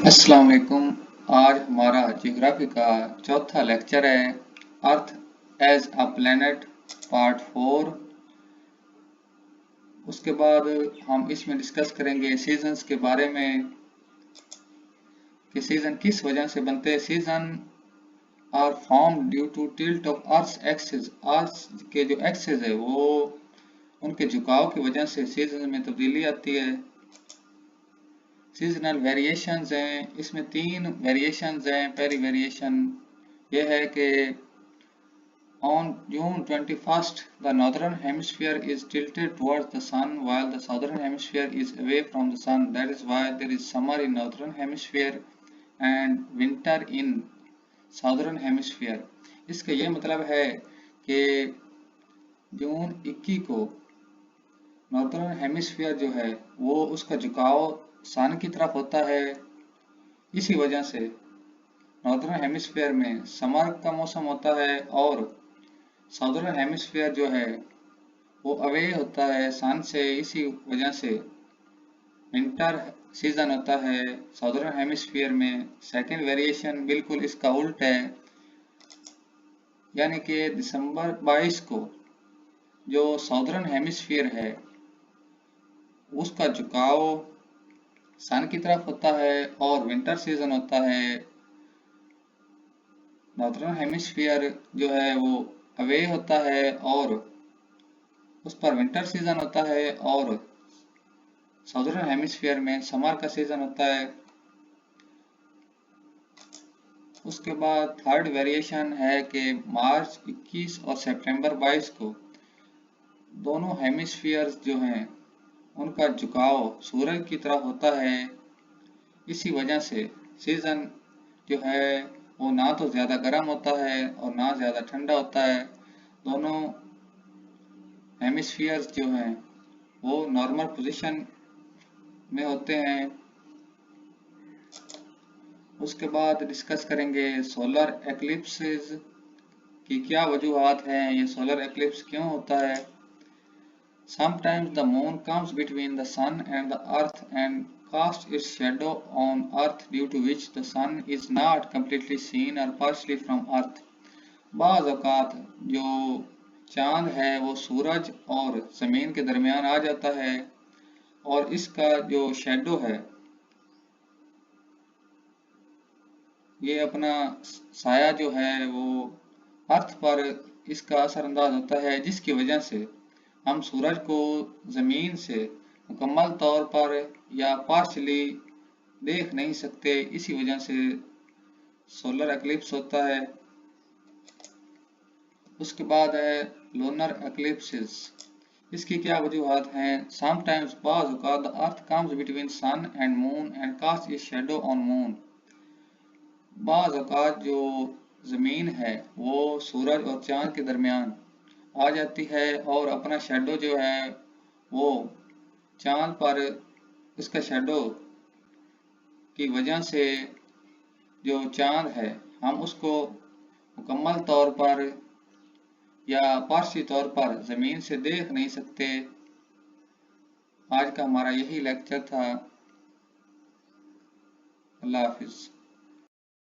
अस्सलाम वालेकुम। आज हमारा ज्योग्राफी का चौथा लेक्चर है earth as a planet part 4। उसके बाद हम इसमें डिस्कस करेंगे सीजन्स के बारे में कि सीजन किस वजह से बनते हैं। Season are form due to tilt of earth axis. Earth के जो एक्सिस है वो उनके झुकाव की वजह से सीजन में तब्दीली आती है। सीजनल वेरिएशंस हैं, इसमें 3 वेरिएशंस हैं। पहली वेरिएशन ये है कि on June 21st the northern hemisphere is tilted towards the sun while the southern hemisphere is away from the sun. That is why there is summer in northern hemisphere and winter in southern hemisphere. इसका ये मतलब है कि जून 21 को northern hemisphere जो है वो उसका झुकाव सन की तरफ होता है। इसी वजह से नॉर्दर्न हेमिस्फीयर में समर का मौसम होता है और साउदर्न हेमिस्फीयर जो है वो अवे होता है सन से। इसी वजह से विंटर सीजन होता है साउदर्न हेमिस्फीयर में। सेकेंड वेरिएशन बिल्कुल इसका उल्ट है, यानी कि दिसंबर 22 को जो साउदर्न हेमिस्फीयर है उसका झुकाव सन की तरफ होता है और विंटर सीजन होता है। नॉर्दर्न हेमिस्फीयर जो है वो अवे होता है और उस पर विंटर सीजन होता है और साउदर्न हेमिस्फीयर में समर का सीजन होता है। उसके बाद थर्ड वेरिएशन है कि मार्च 21 और सितंबर 22 को दोनों हेमिस्फीयर्स जो हैं उनका झुकाव सूरज की तरफ होता है। इसी वजह से सीजन जो है वो ना तो ज़्यादा गर्म होता है और ना ज़्यादा ठंडा होता है। दोनों हेमिस्फीयर्स जो हैं वो नॉर्मल पोजीशन में होते हैं। उसके बाद डिस्कस करेंगे सोलर एक्लिप्सेस की क्या वजूहात हैं, ये सोलर एक्लिप्स क्यों होता है। Sometimes the moon comes between the sun and the earth and casts its shadow on earth, due to which the sun is not completely seen or partially from earth. बाज़ औक़ात जो चांद है वो सूरज और ज़मीन के दरमियान आ जाता है और इसका जो शेडो है ये अपना साया जो है वो अर्थ पर इसका असरअंदाज होता है, जिसकी वजह से हम सूरज को ज़मीन से मुकम्मल तौर पर या पार्शली देख नहीं सकते। इसी वजह से सोलर एक्लिप्स होता है। उसके बाद है लोनर एक्लिप्सेस। इसकी क्या वजूहात हैं। समटाइम्स बाज़ औक़ात the earth comes between sun and moon and cast its shadow on moon. बाज़ औक़ात जो ज़मीन है वो सूरज और चाँद के दरमियान आ जाती है और अपना शैडो जो है वो चाँद पर इसका शैडो की वजह से जो चाँद है हम उसको मुकम्मल तौर पर या पार्शी तौर पर ज़मीन से देख नहीं सकते। आज का हमारा यही लेक्चर था। अल्लाह हाफिज़।